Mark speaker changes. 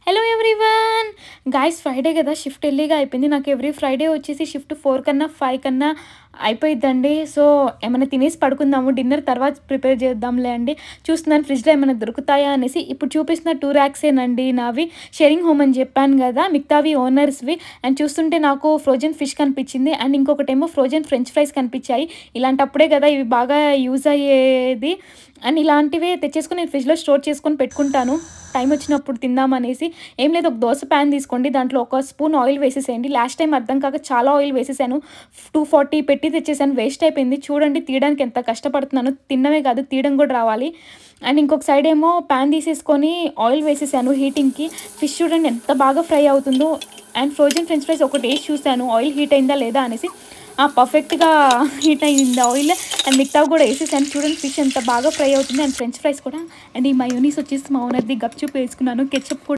Speaker 1: Hello everyone guys Friday కదా shift ఎర్లీగా అయిపోయింది. నాకు ఎవ్రీ ఫ్రైడే వచ్చేసి షిఫ్ట్ 4 కన్నా 5 కన్నా అయిపోయిద్దండి. సో ఏమైనా తినేసి పడుకుందాము, డిన్నర్ తర్వాత ప్రిపేర్ చేద్దాంలే అండి. చూస్తున్నాను ఫ్రిడ్జ్లో ఏమైనా దొరుకుతాయా అనేసి. ఇప్పుడు చూపిస్తున్న 2 ర్యాక్సేనండి నావి. షేరింగ్ హోమ్ అని చెప్పాను కదా, మిగతావి ఓనర్స్వి. అండ్ చూస్తుంటే నాకు ఫ్రోజన్ ఫిష్ కనిపించింది అండ్ ఇంకొకటేమో ఫ్రోజన్ ఫ్రెంచ్ ఫ్రైస్ కనిపించాయి. ఇలాంటప్పుడే కదా ఇవి బాగా యూజ్ అయ్యేది. అండ్ ఇలాంటివే తెచ్చేసుకొని నేను ఫ్రిడ్జ్లో స్టోర్ చేసుకొని పెట్టుకుంటాను టైం వచ్చినప్పుడు తిందామనేసి. ఏం లేదు, ఒక దోశ ప్యాన్ తీసుకోండి, దాంట్లో ఒక స్పూన్ ఆయిల్ వేసేసేయండి. లాస్ట్ టైం అర్థం కాక చాలా ఆయిల్ వేసేసాను, 240 పెట్టి తెచ్చేసాను, వేస్ట్ అయిపోయింది. చూడండి తీయడానికి ఎంత కష్టపడుతున్నాను, తిన్నవే కాదు తీయడం కూడా రావాలి. అండ్ ఇంకొక సైడ్ ఏమో ప్యాన్ తీసేసుకొని ఆయిల్ వేసేసాను హీటింగ్కి. ఫిష్ చూడండి ఎంత బాగా ఫ్రై అవుతుందో. అండ్ ఫ్రోజన్ ఫ్రెంచ్ ఫ్రైస్ ఒక టేస్ట్ చూసాను ఆయిల్ హీట్ అయిందా లేదా అనేసి. పర్ఫెక్ట్గా హీట్ అయింది ఆయిల్. అండ్ మిగతావి కూడా వేసేసాను. చూడండి ఫిష్ ఎంత బాగా ఫ్రై అవుతుంది. అండ్ ఫ్రెంచ్ ఫ్రైస్ కూడా. అండ్ ఈ మయోనీస్ వచ్చేసి మా ఓనర్ది గప్చుప్ వేసుకున్నాను, కెచప్ కూడా